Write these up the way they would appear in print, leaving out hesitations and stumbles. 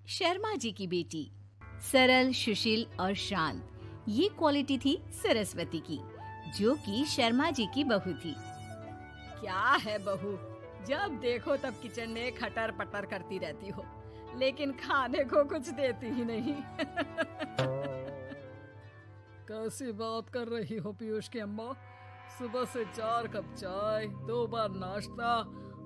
शर्मा जी की बेटी। सरल, सुशील और शांत, ये क्वालिटी थी सरस्वती की, जो कि शर्मा जी की बहू थी। क्या है बहू, जब देखो तब किचन में खटर पटर करती रहती हो, लेकिन खाने को कुछ देती ही नहीं। कैसी बात कर रही हो पीयूष की अम्मा? सुबह से 4 कप चाय, 2 बार नाश्ता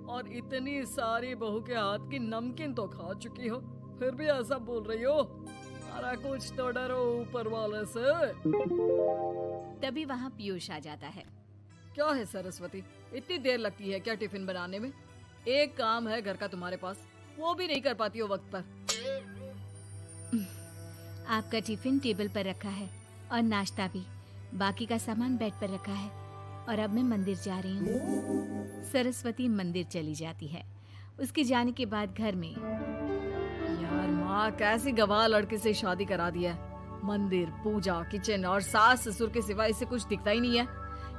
और इतनी सारी बहू के हाथ की नमकीन तो खा चुकी हो, फिर भी ऐसा बोल रही हो? अरे कुछ तो डरो ऊपर वाले से। तभी वहाँ पीयूष आ जाता है। क्या है सरस्वती, इतनी देर लगती है क्या टिफिन बनाने में? एक काम है घर का तुम्हारे पास, वो भी नहीं कर पाती हो वक्त पर। आपका टिफिन टेबल पर रखा है और नाश्ता भी, बाकी का सामान बेड पर रखा है और अब मैं मंदिर जा रही हूँ। सरस्वती मंदिर चली जाती है। उसके जाने के बाद घर में, यार माँ कैसी गवाह लड़के से शादी करा दिया है। मंदिर, पूजा, किचन और सास ससुर के सिवा इसे कुछ दिखता ही नहीं है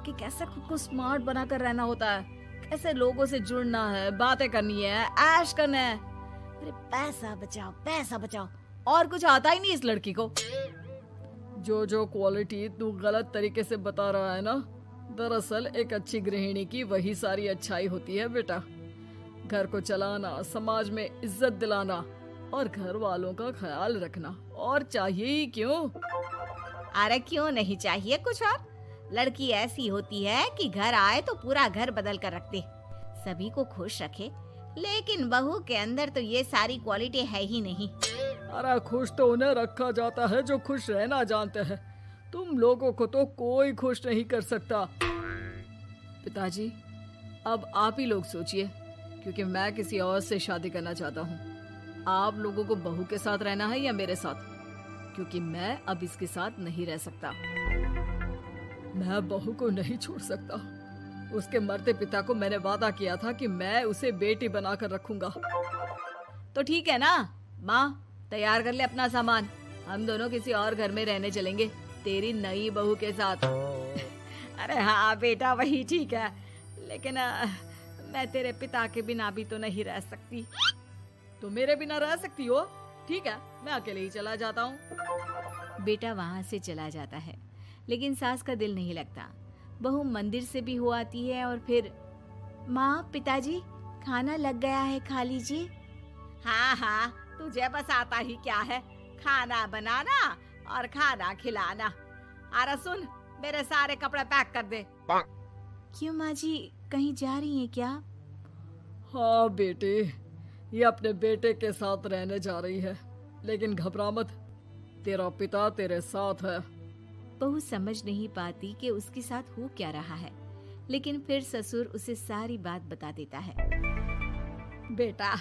कि कैसे खुद को स्मार्ट बनाकर रहना होता है, कैसे लोगों से जुड़ना है, बातें करनी है, ऐश करना है। अरे पैसा बचाओ, पैसा बचाओ, और कुछ आता ही नहीं इस लड़की को। जो क्वालिटी तू गलत तरीके से बता रहा है ना, दरअसल एक अच्छी गृहिणी की वही सारी अच्छाई होती है बेटा। घर को चलाना, समाज में इज्जत दिलाना और घर वालों का ख्याल रखना, और चाहिए ही क्यों? अरे क्यों नहीं चाहिए कुछ और? लड़की ऐसी होती है कि घर आए तो पूरा घर बदल कर रख दे, सभी को खुश रखे, लेकिन बहू के अंदर तो ये सारी क्वालिटी है ही नहीं। अरे खुश तो उन्हें रखा जाता है जो खुश रहना जानते हैं। तुम लोगों को तो कोई खुश नहीं कर सकता। पिताजी, अब आप ही लोग सोचिए, क्योंकि मैं किसी और से शादी करना चाहता हूँ। आप लोगों को बहू के साथ रहना है या मेरे साथ? क्योंकि मैं अब इसके साथ नहीं रह सकता। मैं बहू को नहीं छोड़ सकता। उसके मरते पिता को मैंने वादा किया था कि मैं उसे बेटी बनाकर रखूंगा। तो ठीक है ना माँ, तैयार कर ले अपना सामान, हम दोनों किसी और घर में रहने चलेंगे तेरी नई बहू के साथ। अरे हाँ बेटा, वही ठीक है, लेकिन मैं तेरे पिता के बिना भी तो नहीं रह सकती। तो मेरे बिना रह सकती हो? ठीक है, मैं अकेले ही चला जाता हूँ। बेटा वहाँ से चला जाता है, लेकिन सास का दिल नहीं लगता। बहू मंदिर से भी हो आती है और फिर, माँ, पिताजी, खाना लग गया है, खा लीजिए। हाँ हाँ, तुझे बस आता ही क्या है, खाना बनाना और खाना खिलाना। अरे सुन, मेरे सारे कपड़े पैक कर दे। क्यों माँ जी, कहीं जा रही हैं क्या? हाँ बेटे, ये अपने बेटे के साथ रहने जा रही है, लेकिन घबरा मत, तेरा पिता तेरे साथ है। बहू समझ नहीं पाती कि उसके साथ हो क्या रहा है, लेकिन फिर ससुर उसे सारी बात बता देता है। बेटा,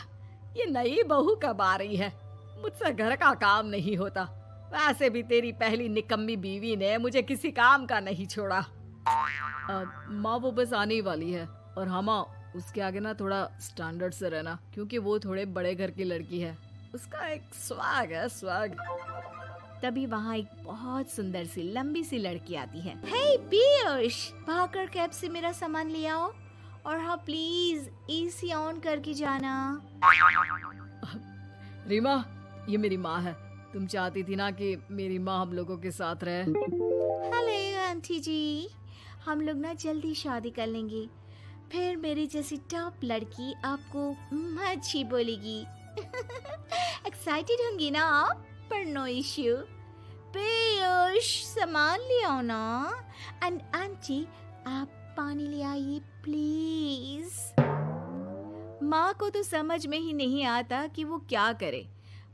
ये नई बहू कब आ रही है? मुझसे घर का काम नहीं होता। वैसे भी तेरी पहली निकम्मी बीवी ने मुझे किसी काम का नहीं छोड़ा। माँ वो बस आने ही वाली है, और हाँ माँ, उसके आगे ना थोड़ा स्टैंडर्ड से रहना, क्योंकि वो थोड़े बड़े घर की लड़की है, उसका एक स्वैग है, स्वैग। तभी वहाँ एक बहुत सुंदर सी लंबी सी लड़की आती है। हे पीयूष, भागकर कैब से मेरा सामान ले आओ, और हाँ प्लीज एसी ऑन करके जाना। रीमा, ये मेरी माँ है। तुम चाहती थी ना कि मेरी माँ हम लोगों के साथ रहे। हेलो आंटी जी, हम लोग ना जल्दी शादी कर लेंगे, फिर मेरी जैसी टॉप लड़की आपको अच्छी बोलेगी। एक्साइटेड होंगी ना आप? पर नो इश्यू। पीयूष, सामान ले आओ ना, एंड आंटी आप पानी ले आइए प्लीज। माँ को तो समझ में ही नहीं आता कि वो क्या करे।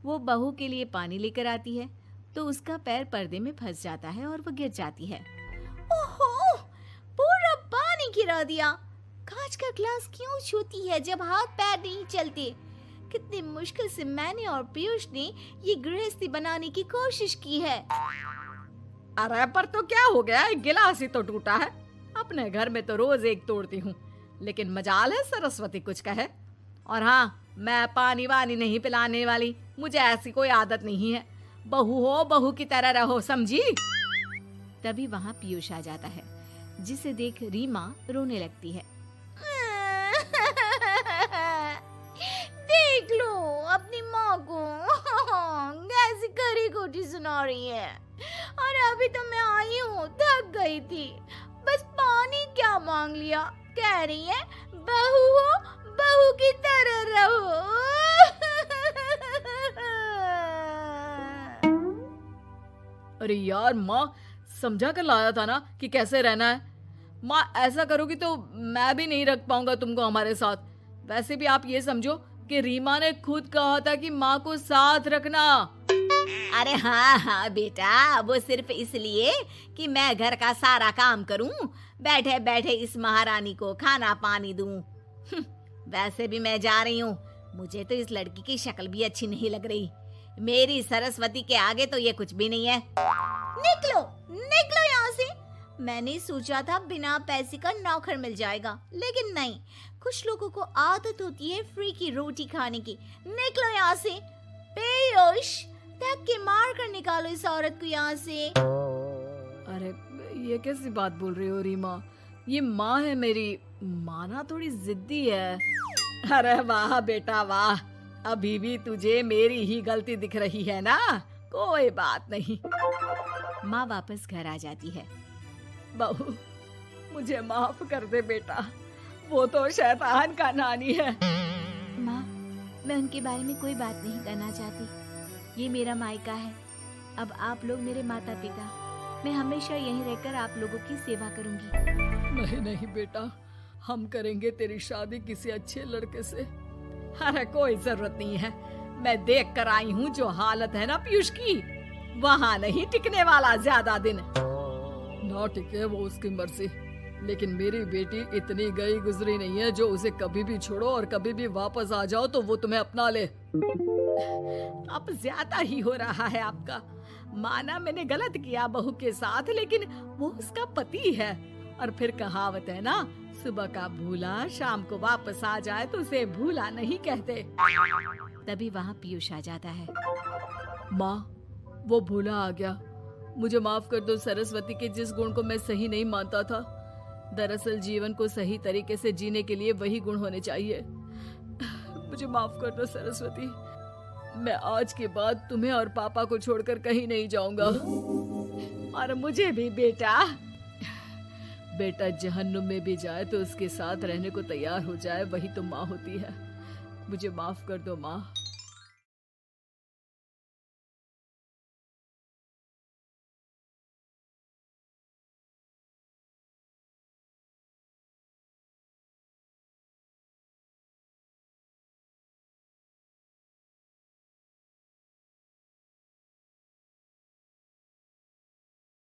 वो बहू के लिए पानी लेकर आती है तो उसका पैर पर्दे में फंस जाता है और वो गिर जाती है। ओहो, पूरा पानी गिरा दिया। कांच का ग्लास क्यों छूती है जब हाथ पैर नहीं चलते? कितनी मुश्किल से मैंने और पीयूष ने ये गृहस्थी बनाने की कोशिश की है। अरे पर तो क्या हो गया, एक गिलास ही तो टूटा है। अपने घर में तो रोज एक तोड़ती हूँ, लेकिन मजाल है सरस्वती कुछ कहे। और हाँ, मैं पानी वानी नहीं पिलाने वाली, मुझे ऐसी कोई आदत नहीं है। बहू हो, बहू की तरह रहो, समझी? तभी वहाँ पीयूष आ जाता है, जिसे देख रीमा रोने लगती है। देख लो अपनी माँ को। सुना रही है। अरे अभी तो मैं आई हूँ, थक गई थी, बस पानी क्या मांग लिया। कह रही है बहू हो, बहू की तरह रहो। अरे यार माँ, समझा कर लाया था ना कि कैसे रहना है। माँ ऐसा करोगी तो मैं भी नहीं रख पाऊंगा तुमको हमारे साथ। वैसे भी आप ये समझो कि रीमा ने खुद कहा था कि माँ को साथ रखना। अरे हाँ हाँ बेटा, वो सिर्फ इसलिए कि मैं घर का सारा काम करूं, बैठे बैठे इस महारानी को खाना पानी दूं। वैसे भी मैं जा रही हूँ, मुझे तो इस लड़की की शक्ल भी अच्छी नहीं लग रही। मेरी सरस्वती के आगे तो ये कुछ भी नहीं है। निकलो निकलो यहाँ से। मैंने सोचा था बिना पैसे का नौकर मिल जाएगा, लेकिन नहीं। कुछ लोगों को आदत होती है फ्री की रोटी खाने की। निकलो यहाँ से। पीयूष, धक्के के मार कर निकालो इस औरत को यहाँ से। अरे ये कैसी बात बोल रही हो रीमा? ये माँ है मेरी। माँ ना थोड़ी जिद्दी है। अरे वाह बेटा वाह, अभी भी तुझे मेरी ही गलती दिख रही है ना? कोई बात नहीं। माँ वापस घर आ जाती है। बहू, मुझे माफ कर दे बेटा, वो तो शैतान का नानी है। माँ, मैं उनके बारे में कोई बात नहीं करना चाहती। ये मेरा मायका है। अब आप लोग मेरे माता पिता। मैं हमेशा यहीं रहकर आप लोगों की सेवा करूंगी। नहीं नहीं बेटा, हम करेंगे तेरी शादी किसी अच्छे लड़के से। अरे कोई जरूरत नहीं है, मैं देख कर आई हूँ जो हालत है ना पीयूष की, वहाँ नहीं टिकने वाला ज्यादा दिन। ना टिके वो उसकी मर्जी, लेकिन मेरी बेटी इतनी गई गुजरी नहीं है जो उसे कभी भी छोड़ो और कभी भी वापस आ जाओ तो वो तुम्हें अपना ले। अब ज्यादा ही हो रहा है आपका। माना मैंने गलत किया बहू के साथ, लेकिन वो उसका पति है। और फिर कहावत है ना, सुबह का भूला शाम को वापस आ जाए तो उसे भूला नहीं कहते। तभी वहाँ पीयूष आ जाता है। माँ, वो भूला आ गया, मुझे माफ कर दो। सरस्वती के जिस गुण को मैं सही नहीं मानता था, दरअसल जीवन को सही तरीके से जीने के लिए वही गुण होने चाहिए। मुझे माफ कर दो सरस्वती, मैं आज के बाद तुम्हें और पापा को छोड़कर कहीं नहीं जाऊंगा। और मुझे भी बेटा। बेटा जहन्नुम में भी जाए तो उसके साथ रहने को तैयार हो जाए, वही तो माँ होती है। मुझे माफ कर दो माँ।